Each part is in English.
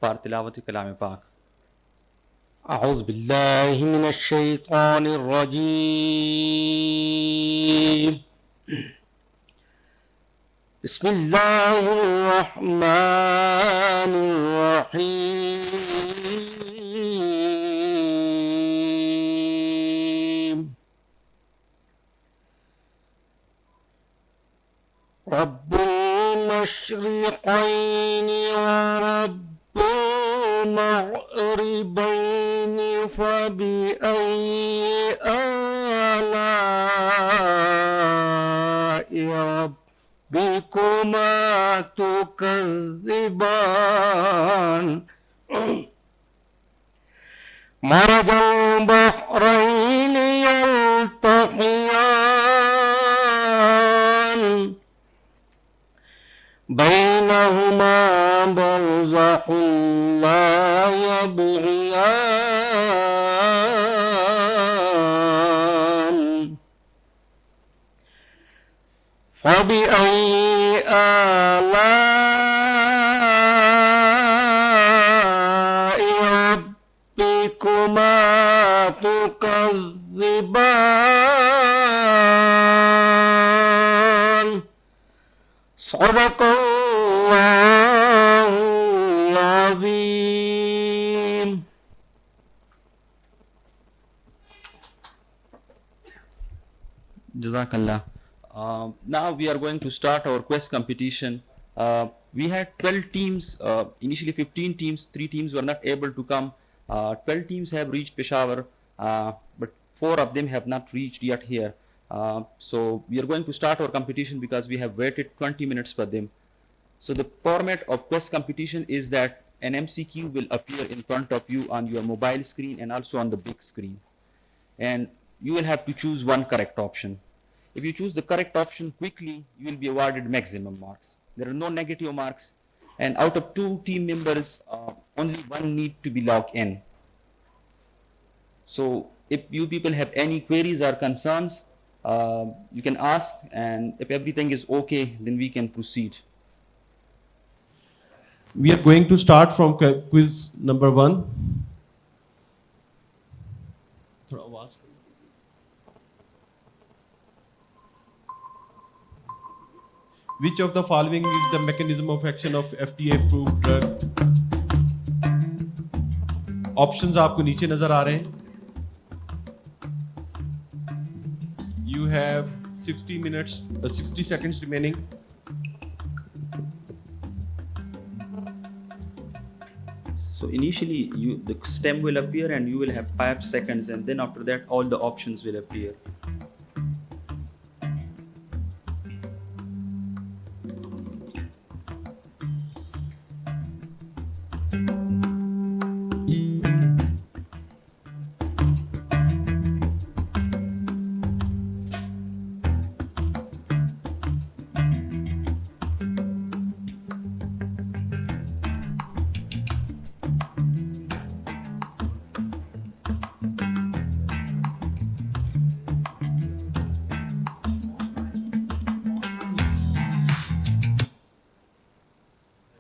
par tilawati kalam pak. أعوذ بالله من الشيطان الرجيم. بسم الله الرحمن الرحيم. رب المشرقين ورب المغربين فبأي آلاء ربكما تكذبان. مرج البحرين يلتقيان بينهما برزخ لا يبغيان. فبأي آلاء ربكما تكذبان. صدق الله العظيم. Jazakallah. Now we are going to start our quest competition. We had 12 teams, initially 15 teams, 3 teams were not able to come. 12 teams have reached Peshawar, but 4 of them have not reached yet here. So we are going to start our competition because we have waited 20 minutes for them. So the format of quest competition is that an MCQ will appear in front of you on your mobile screen and also on the big screen. And you will have to choose one correct option. If you choose the correct option quickly, you will be awarded maximum marks. There are no negative marks. And out of 2 team members, only one need to be logged in. So if you people have any queries or concerns, you can ask, and if everything is okay, then we can proceed. We are going to start from quiz number 1. Which of the following is the mechanism of action of FDA-approved drug? Options आपको नीचे नजर आ रहे हैं. You have 60 seconds remaining. So initially, the stem will appear and you will have 5 seconds, and then after that, all the options will appear.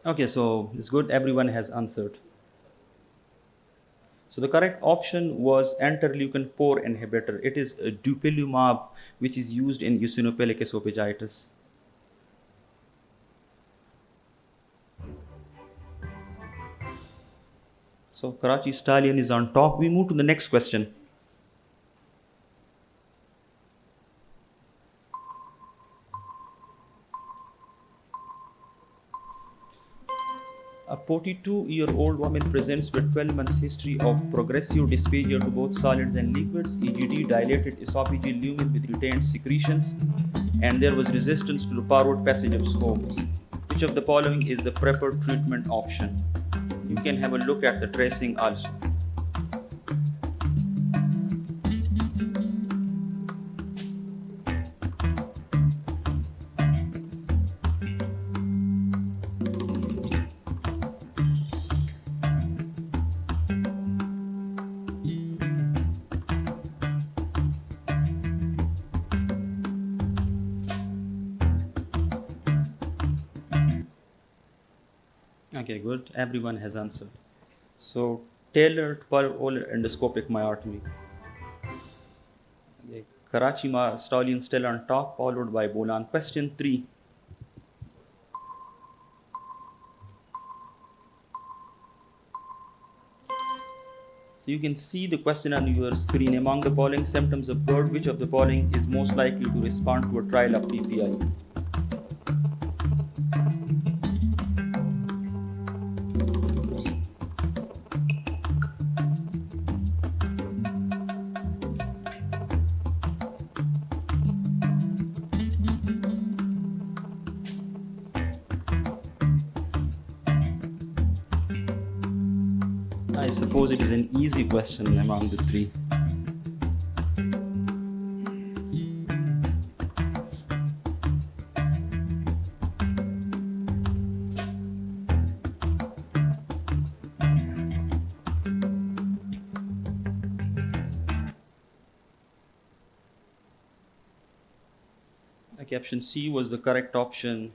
Okay, so it's good everyone has answered. So the correct option was interleukin-4 inhibitor. It is a dupilumab, which is used in eosinophilic esophagitis. So Karachi Stallion is on top. We move to the next question. A 42-year-old woman presents with 12 months history of progressive dysphagia to both solids and liquids, EGD, dilated esophageal lumen with retained secretions, and there was resistance to the forward passage of scope. Which of the following is the preferred treatment option? You can have a look at the tracing also. Okay, good. Everyone has answered. So, tailored polar endoscopic myotomy. Okay. Karachi stallion still on top, followed by Bolan. Question 3. So you can see the question on your screen. Among the following symptoms of GERD, which of the following is most likely to respond to a trial of PPI? I suppose it is an easy question among the three. Okay, option C was the correct option.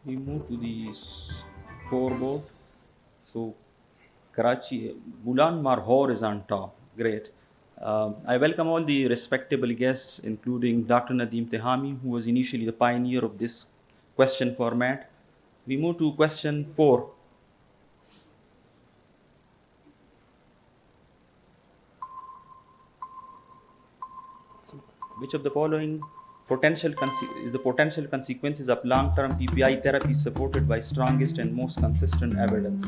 We move to the scoreboard. So Karachi, Bulan Marhor is on top. Great. I welcome all the respectable guests, including Dr. Nadeem Tehami, who was initially the pioneer of this question format. We move to question 4. Which of the following is the potential consequences of long-term PPI therapy supported by strongest and most consistent evidence?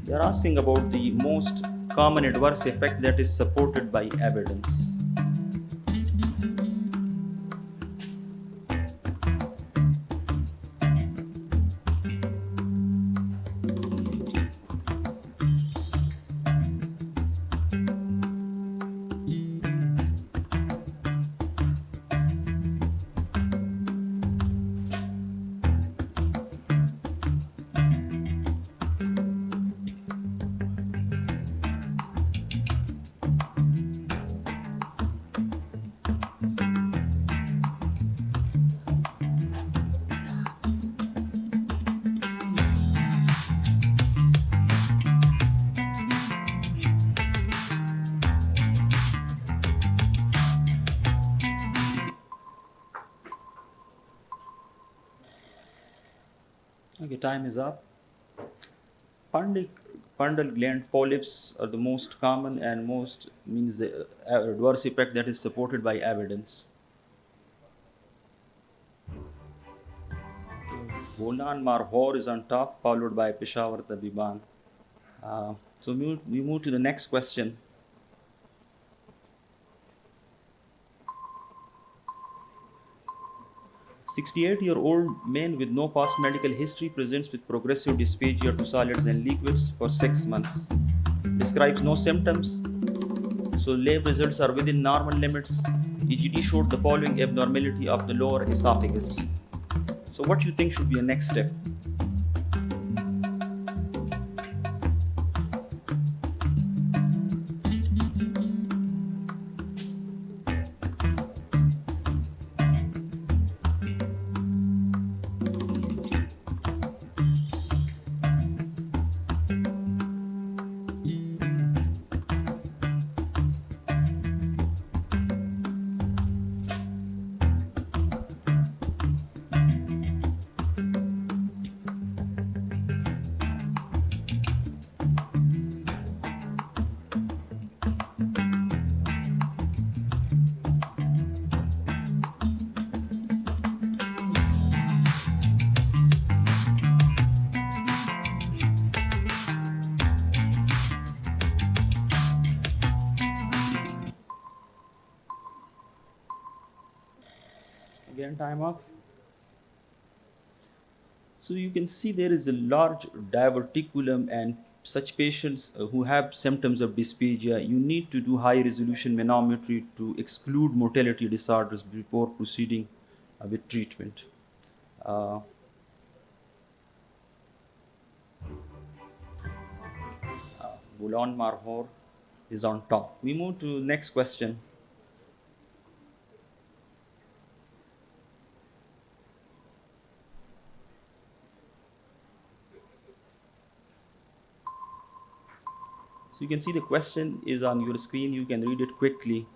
They are asking about the most common adverse effect that is supported by evidence. Okay, time is up. Fundal, fundal gland polyps are the most common and most means the adverse effect that is supported by evidence. Bolan Marhor is on top, followed by Peshawar Tabiban. We move to the next question. 68-year-old man with no past medical history presents with progressive dysphagia to solids and liquids for 6 months. Describes no symptoms, so lab results are within normal limits. EGD showed the following abnormality of the lower esophagus. So what do you think should be a next step? Again, time up. So you can see there is a large diverticulum, and such patients who have symptoms of dysphagia, you need to do high resolution manometry to exclude motility disorders before proceeding with treatment. Uh, Boulogne-Marhor is on top. We move to next question. So you can see the question is on your screen. You can read it quickly.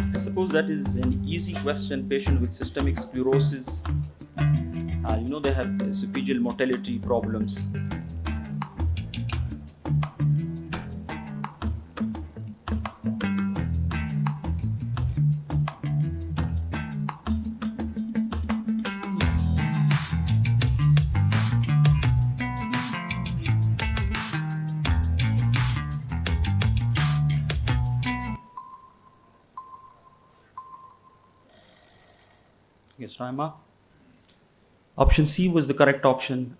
I suppose that is an easy question. Patient with systemic sclerosis, they have esophageal motility problems. Yes, Raima. Option C was the correct option.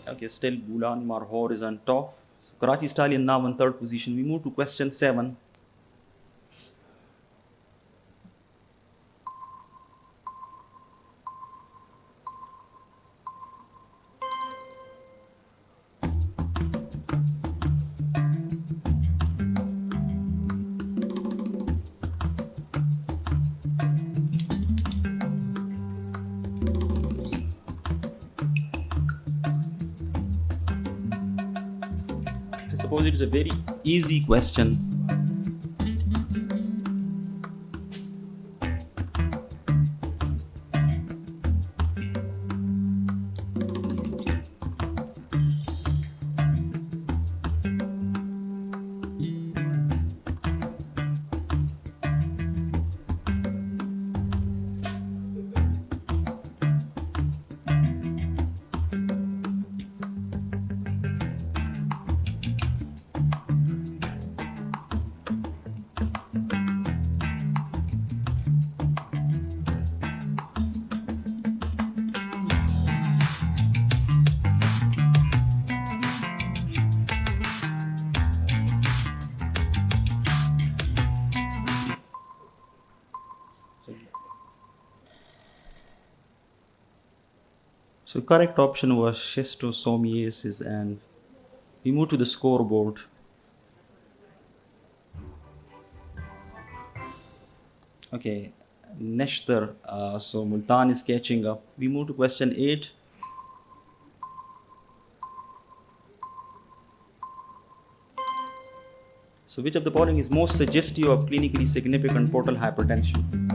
Okay, still Boulogne-Marhor is on top. So Karachi Stallion now in third position. We move to question 7. I suppose it is a very easy question. So correct option was schistosomiasis, and we move to the scoreboard. Okay, Neshtar. So Multan is catching up. We move to question 8. So which of the following is most suggestive of clinically significant portal hypertension?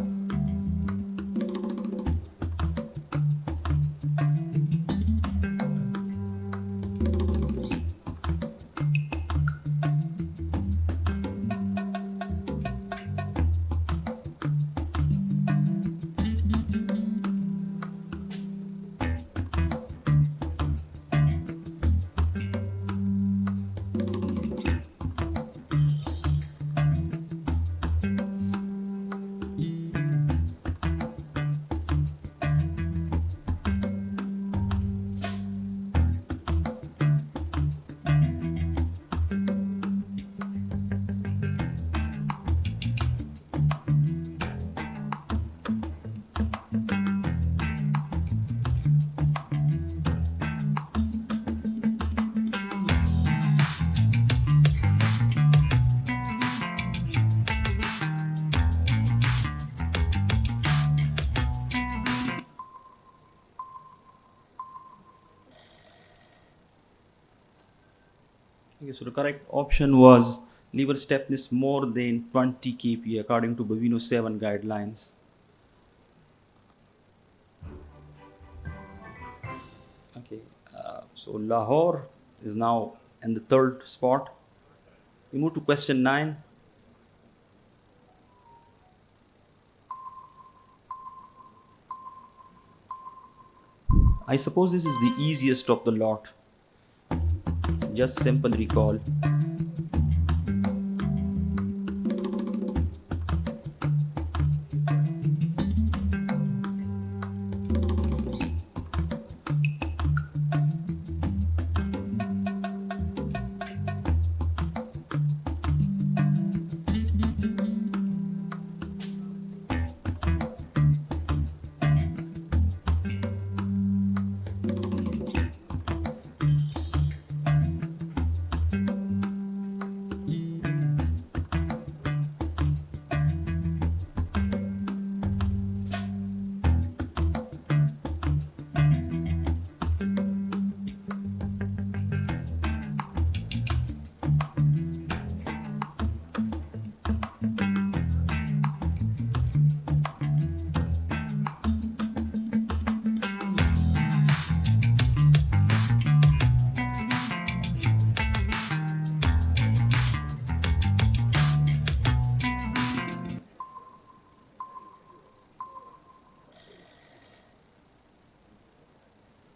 Okay, so the correct option was liver stiffness more than 20 kPa according to Bovino 7 guidelines. Okay, so Lahore is now in the third spot. We move to question 9. I suppose this is the easiest of the lot. Just simple recall.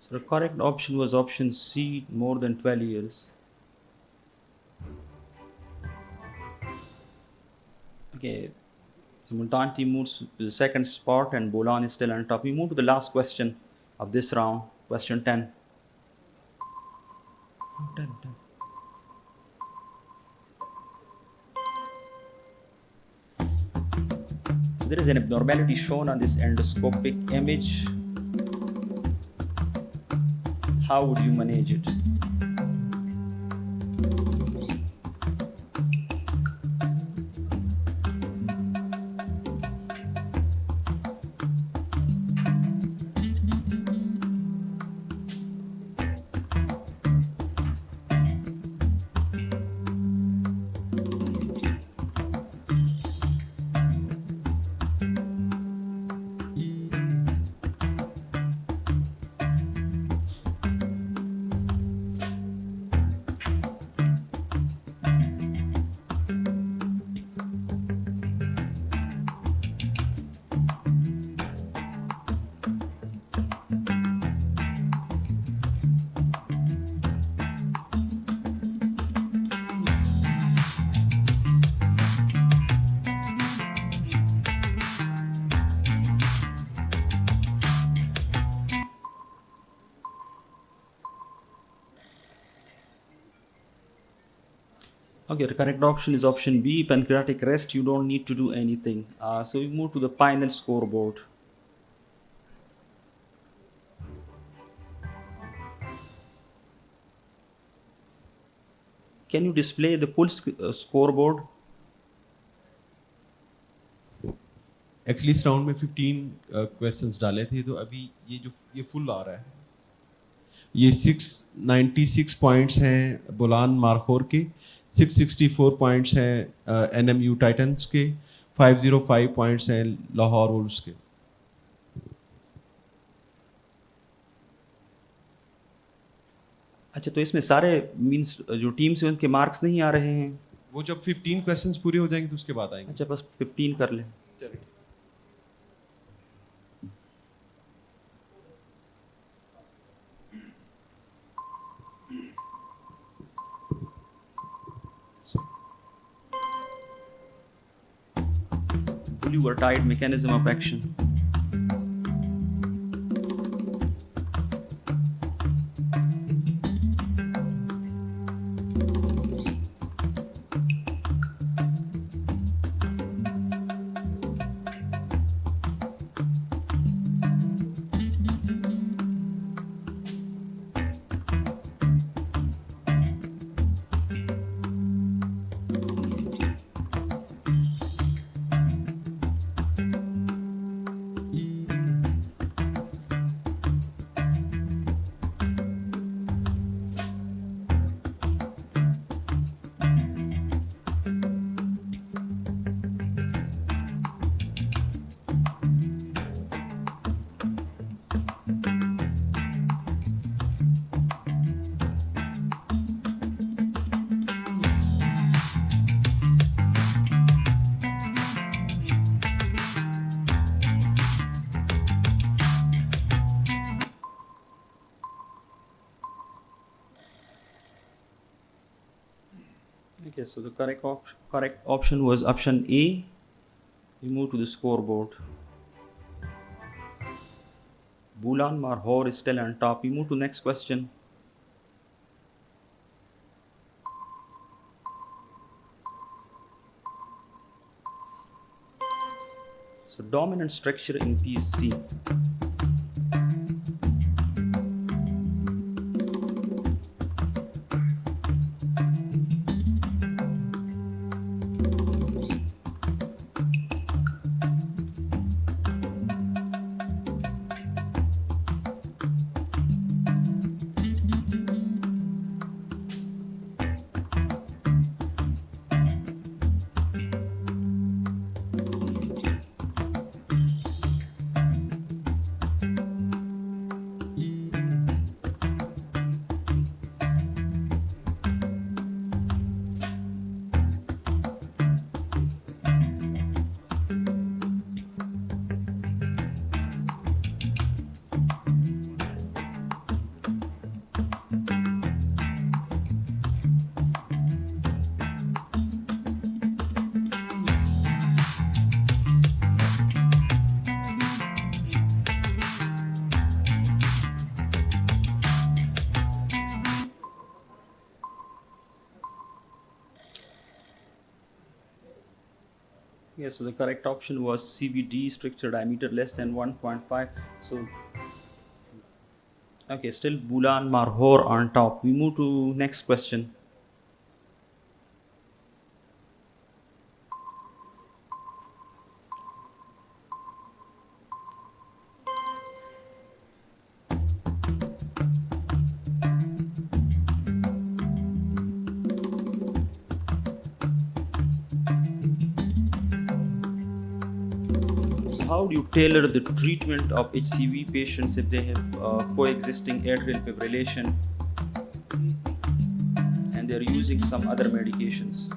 So the correct option was option C, more than 12 years. Okay, so Multan team moves to the second spot and Bolan is still on top. We move to the last question of this round, question 10. 10, 10. There is an abnormality shown on this endoscopic image. How would you manage it? Okay, the correct option is option B, pancreatic rest. You don't need to do anything. So we move to the final scoreboard. Can you display the full scoreboard? Actually इस round में 15 questions डाले थे, तो अभी ये full आ रहा है। ये 696 पॉइंट्स हैं बोलान मार्कोर के, 664 पॉइंट्स हैं एनएमयू टाइटंस के, 505 पॉइंट्स हैं लाहौर वुल्व्स के। अच्छा, तो इसमें सारे मींस जो टीम्स हैं उनके मार्क्स नहीं आ रहे हैं? वो जब 15 क्वेश्चंस पूरे हो जाएंगे तो उसके बाद आएंगे। अच्छा, बस 15 कर लें। चलिए। Blue or tide mechanism of action. Okay, so the correct option was option A. We move to the scoreboard. Bulan Marhor is still on top. We move to next question. So dominant structure in PSG. Yes, so the correct option was CBD, structure diameter less than 1.5. So, okay, still Bulan Marhor on top. We move to next question. So how do you tailor the treatment of HCV patients if they have coexisting atrial fibrillation and they're using some other medications?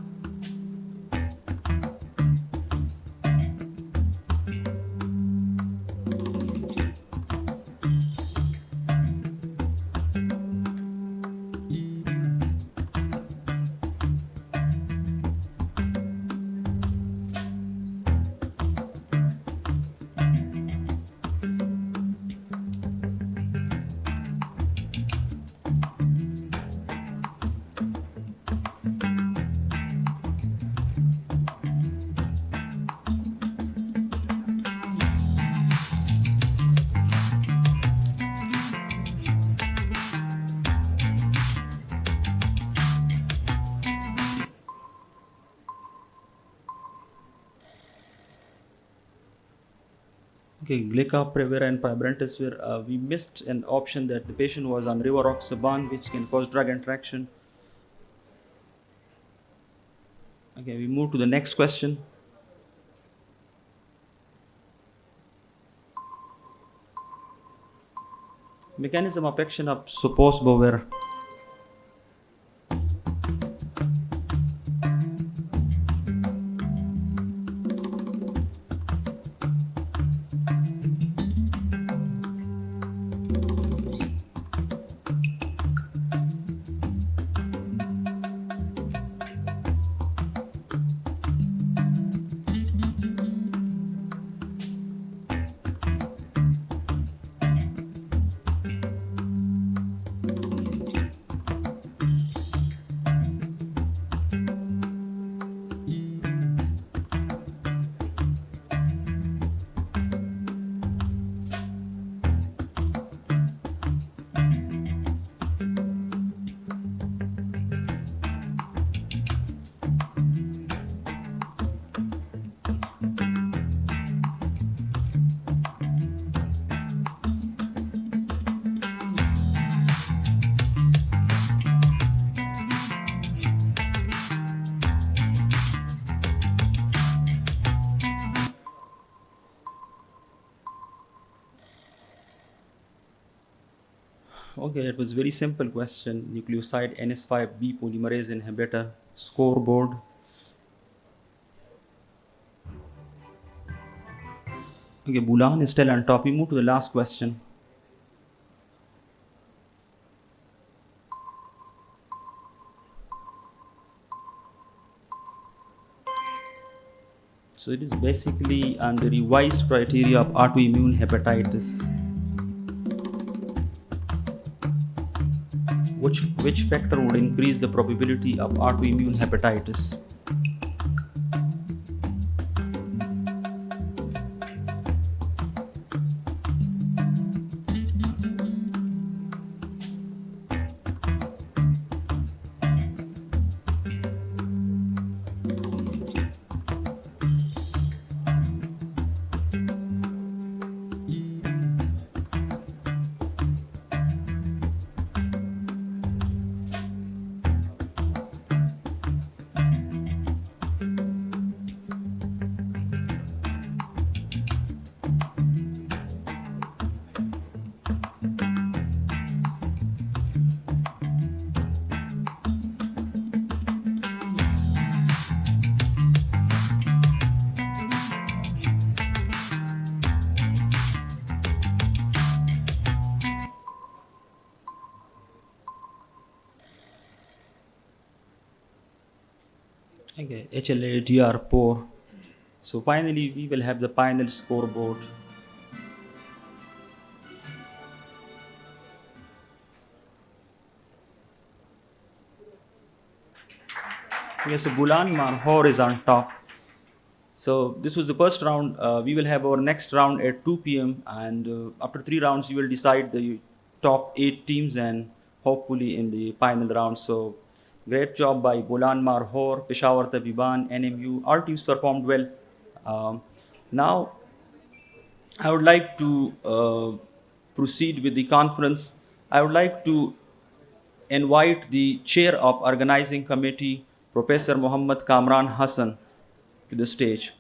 Okay, Glycoprevir and Pibrentasvir, we missed an option that the patient was on rivaroxaban, which can cause drug interaction. Okay, we move to the next question. Mechanism of action of Soposbuvir. Okay, it was very simple question. Nucleoside NS5B polymerase inhibitor. Scoreboard. Okay, Bulan is still on top. We move to the last question. So it is basically on the revised criteria of autoimmune hepatitis. Which factor would increase the probability of autoimmune hepatitis? Okay, HLA-DR4. So finally, we will have the final scoreboard. Yes, so Bulan Marhor is on top. So this was the first round. We will have our next round at 2 p.m. and after 3 rounds, we will decide the top 8 teams and hopefully in the final round. So great job by Bulan Marhor, Peshawar Tabiban, NMU. All teams performed well. Now I would like to proceed with the conference. I would like to invite the chair of organizing committee, Professor Muhammad Kamran Hassan, to the stage.